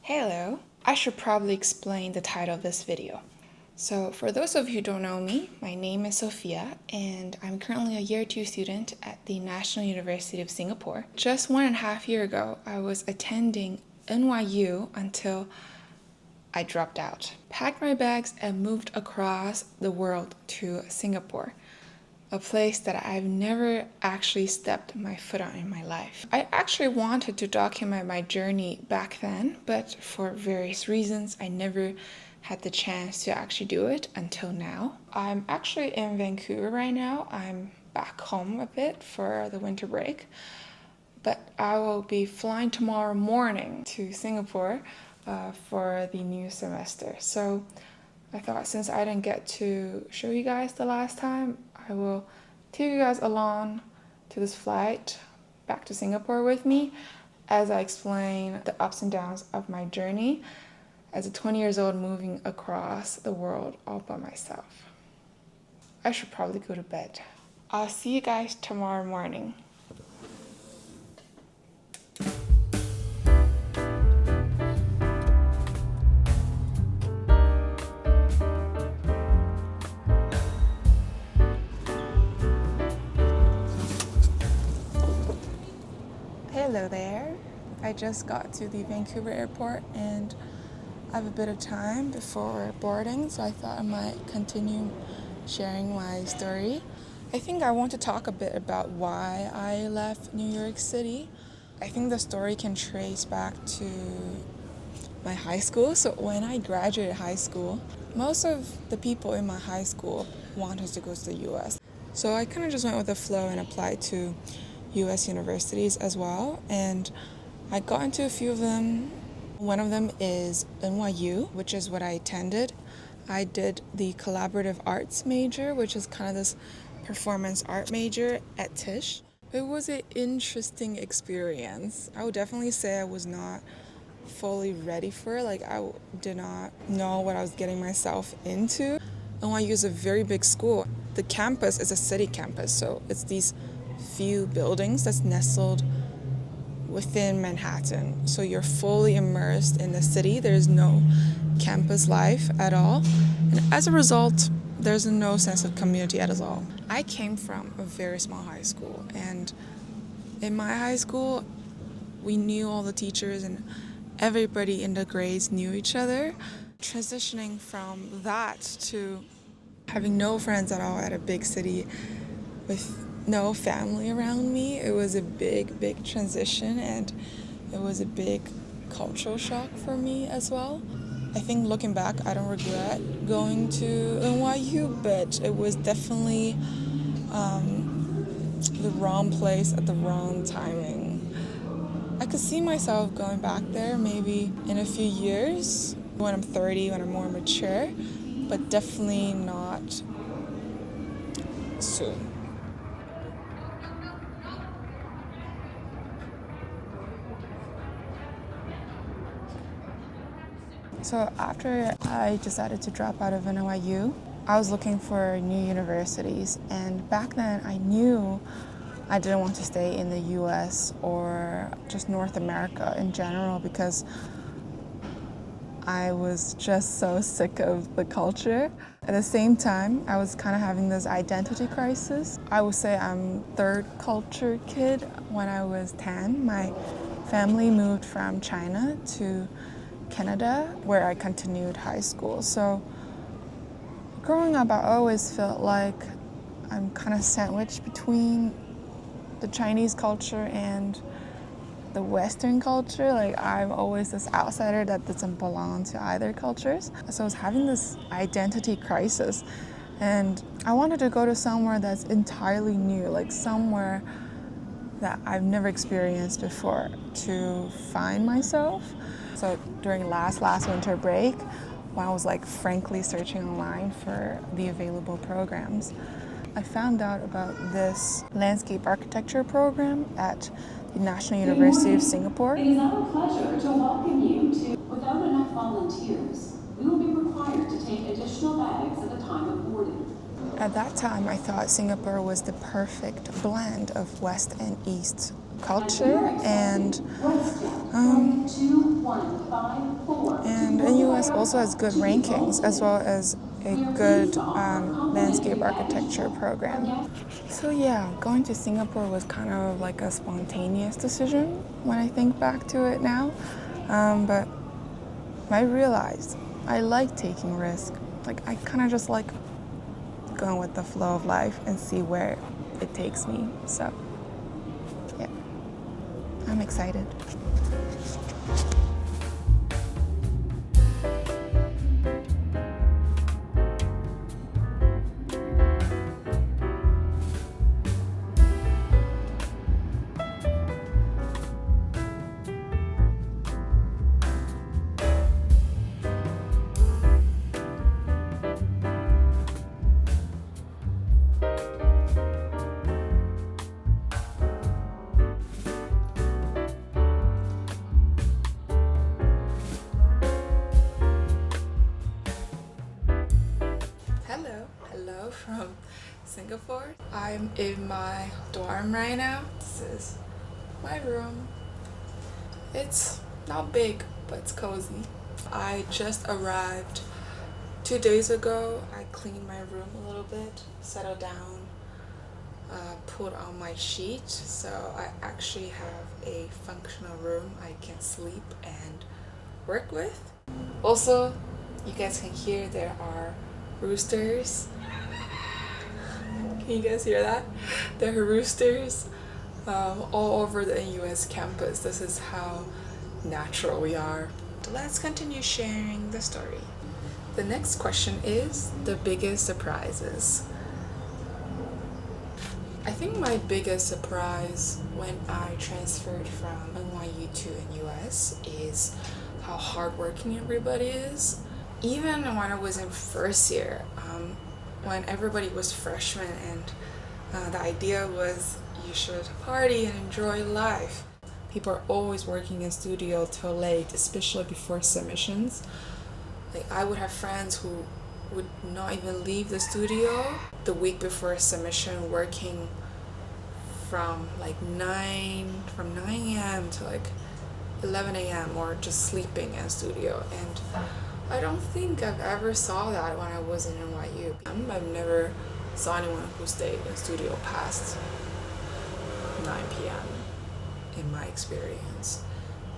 Hello, I should probably explain the title of this video. So for those of you who don't know me, my name is Sophia and I'm currently a year 2 student at the National University of Singapore. Just 1.5 years ago, I was attending NYU until I dropped out, packed my bags and moved across the world to Singapore, a place that I've never actually stepped my foot on in my life. I actually wanted to document my journey back then, but for various reasons, I never had the chance to actually do it until now. I'm actually in Vancouver right now. I'm back home a bit for the winter break, but I will be flying tomorrow morning to Singapore for the new semester. So I thought since I didn't get to show you guys the last time, I will take you guys along to this flight back to Singapore with me as I explain the ups and downs of my journey as a 20 years old moving across the world all by myself. I should probably go to bed. I'll see you guys tomorrow morning. Hello there. I just got to the Vancouver airport and I have a bit of time before boarding, so I thought I might continue sharing my story. I think I want to talk a bit about why I left New York City. I think the story can trace back to my high school. So when I graduated high school, most of the people in my high school wanted to go to the US. So I kind of just went with the flow and applied to US universities as well, and I got into a few of them. One of them is NYU, which is what I attended. I did the collaborative arts major, which is kind of this performance art major at Tisch. It was an interesting experience. I would definitely say I was not fully ready for it. Like, I did not know what I was getting myself into. NYU is a very big school. The campus is a city campus, so it's these few buildings that's nestled within Manhattan. So you're fully immersed in the city. There's no campus life at all. And as a result, there's no sense of community at all. I came from a very small high school, and in my high school, we knew all the teachers and everybody in the grades knew each other. Transitioning from that to having no friends at all at a big city with no family around me, it was a big transition, and it was a big cultural shock for me as well. I think looking back, I don't regret going to NYU, but it was definitely the wrong place at the wrong timing. I could see myself going back there maybe in a few years, when I'm 30, when I'm more mature, but definitely not soon. So after I decided to drop out of NYU, I was looking for new universities, and back then I knew I didn't want to stay in the US or just North America in general because I was just so sick of the culture. At the same time, I was kind of having this identity crisis. I would say I'm third culture kid. When I was 10, my family moved from China to Canada, where I continued high school. So growing up, I always felt like I'm kind of sandwiched between the Chinese culture and the Western culture. Like, I'm always this outsider that doesn't belong to either cultures. So I was having this identity crisis, and I wanted to go to somewhere that's entirely new, like somewhere that I've never experienced before to find myself. So during last winter break, when I was frankly searching online for the available programs, I found out about this landscape architecture program at the National University of Singapore. It is our pleasure to welcome you to. Without enough volunteers, we will be required to take additional bags at the time of boarding. At that time, I thought Singapore was the perfect blend of West and East culture, and the US also has good rankings as well as a good landscape architecture program. So yeah, going to Singapore was kind of like a spontaneous decision when I think back to it now, but I realized I like taking risks. Like I kind of just like going with the flow of life and see where it takes me. So yeah, I'm excited. Hello from Singapore. I'm in my dorm right now. This is my room. It's not big, but it's cozy. I just arrived 2 days ago. I cleaned my room a little bit, settled down, put on my sheet, so I actually have a functional room I can sleep and work with. Also, you guys can hear there are roosters. Can you guys hear that? There are roosters all over the NUS campus. This is how natural we are. Let's continue sharing the story. The next question is the biggest surprises. I think my biggest surprise when I transferred from NYU to NUS is how hardworking everybody is. Even when I was in first year, when everybody was freshmen and the idea was you should party and enjoy life. People are always working in studio till late, especially before submissions. Like I would have friends who would not even leave the studio the week before a submission, working from 9 a.m. to 11 a.m. or just sleeping in studio. And I don't think I've ever saw that when I was in NYU. I've never saw anyone who stayed in studio past 9 p.m. in my experience.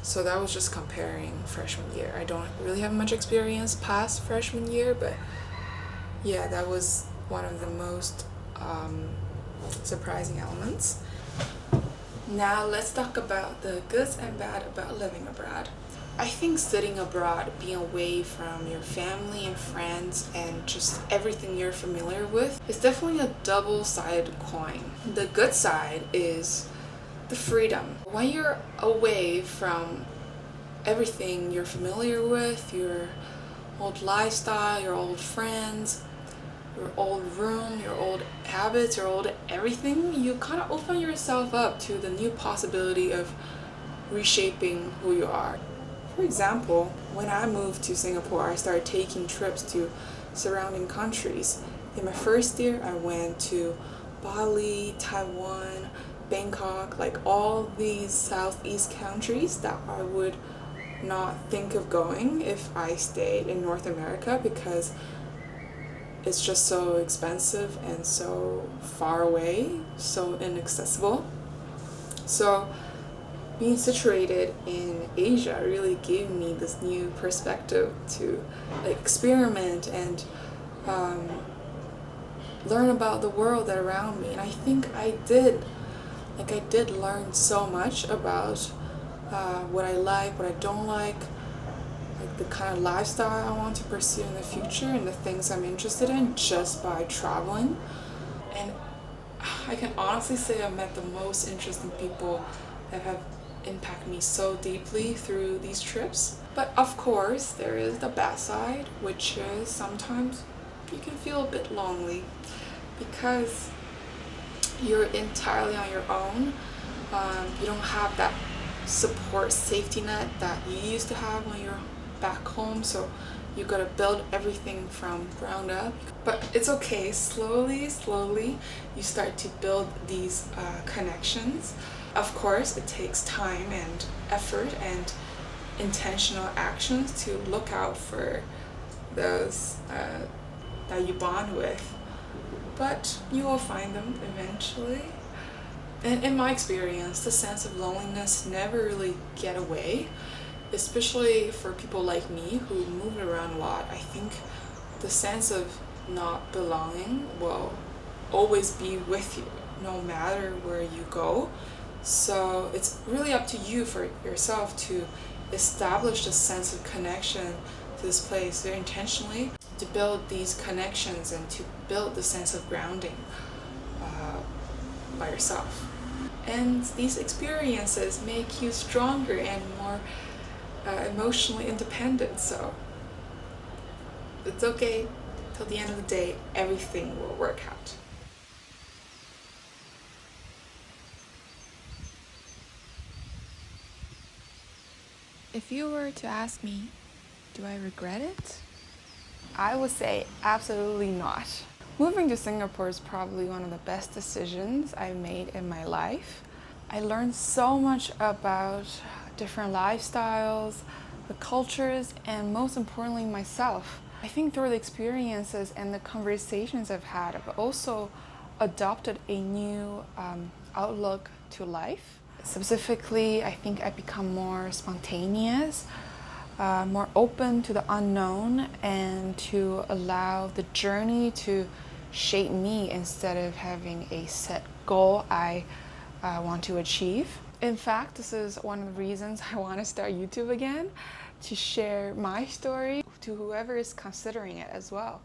So that was just comparing freshman year. I don't really have much experience past freshman year, but yeah, that was one of the most surprising elements. Now let's talk about the goods and bad about living abroad. I think studying abroad, being away from your family and friends and just everything you're familiar with, is definitely a double-sided coin. The good side is the freedom. When you're away from everything you're familiar with, your old lifestyle, your old friends, your old room, your old habits, your old everything, you kind of open yourself up to the new possibility of reshaping who you are. For example, when I moved to Singapore, I started taking trips to surrounding countries. In my first year, I went to Bali, Taiwan, Bangkok, all these Southeast countries that I would not think of going if I stayed in North America because it's just so expensive and so far away, so inaccessible. So being situated in Asia really gave me this new perspective to experiment and learn about the world around me. And I think I did learn so much about what I like, what I don't like the kind of lifestyle I want to pursue in the future and the things I'm interested in just by traveling. And I can honestly say I met the most interesting people that have impacted me so deeply through these trips. But of course, there is the bad side, which is sometimes you can feel a bit lonely because you're entirely on your own. You don't have that support safety net that you used to have when you're back home, so you gotta build everything from ground up. But it's okay, slowly you start to build these connections. Of course, it takes time and effort and intentional actions to look out for those that you bond with, but you will find them eventually. And in my experience, the sense of loneliness never really get away, especially for people like me who move around a lot. I think the sense of not belonging will always be with you, no matter where you go. So it's really up to you for yourself to establish a sense of connection to this place very intentionally, to build these connections and to build the sense of grounding by yourself. And these experiences make you stronger and more emotionally independent, so it's okay. Till the end of the day, everything will work out. If you were to ask me, do I regret it? I would say absolutely not. Moving to Singapore is probably one of the best decisions I made in my life. I learned so much about different lifestyles, the cultures, and most importantly, myself. I think through the experiences and the conversations I've had, I've also adopted a new outlook to life. Specifically, I think I've become more spontaneous, more open to the unknown, and to allow the journey to shape me instead of having a set goal I want to achieve. In fact, this is one of the reasons I want to start YouTube again, to share my story to whoever is considering it as well.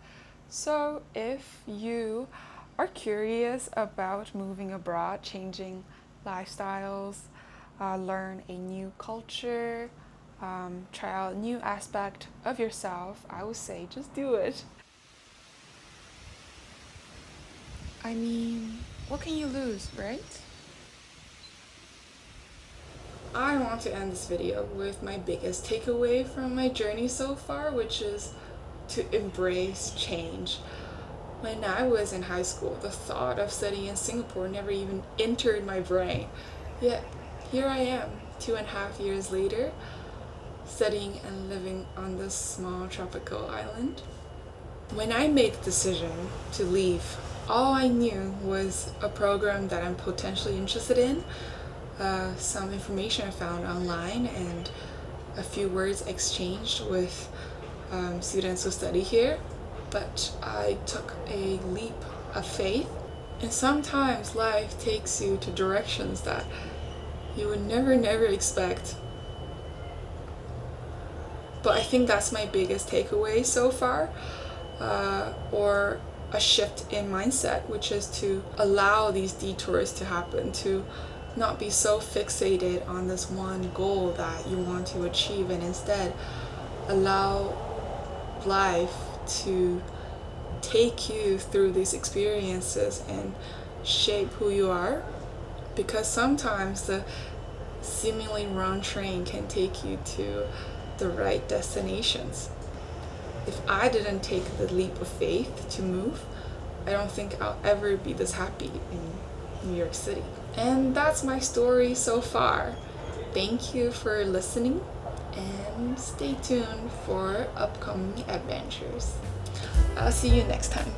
So if you are curious about moving abroad, changing lifestyles, learn a new culture, try out a new aspect of yourself, I would say just do it. I mean, what can you lose, right? I want to end this video with my biggest takeaway from my journey so far, which is to embrace change. When I was in high school, the thought of studying in Singapore never even entered my brain. Yet, here I am, 2.5 years later, studying and living on this small tropical island. When I made the decision to leave, all I knew was a program that I'm potentially interested in, some information I found online, and a few words exchanged with students who study here. But I took a leap of faith, and sometimes life takes you to directions that you would never expect. But I think that's my biggest takeaway so far, or a shift in mindset, which is to allow these detours to happen, to not be so fixated on this one goal that you want to achieve, and instead allow life to take you through these experiences and shape who you are, because sometimes the seemingly wrong train can take you to the right destinations. If I didn't take the leap of faith to move, I don't think I'll ever be this happy in New York City. And that's my story so far. Thank you for listening, and stay tuned for upcoming adventures. I'll see you next time.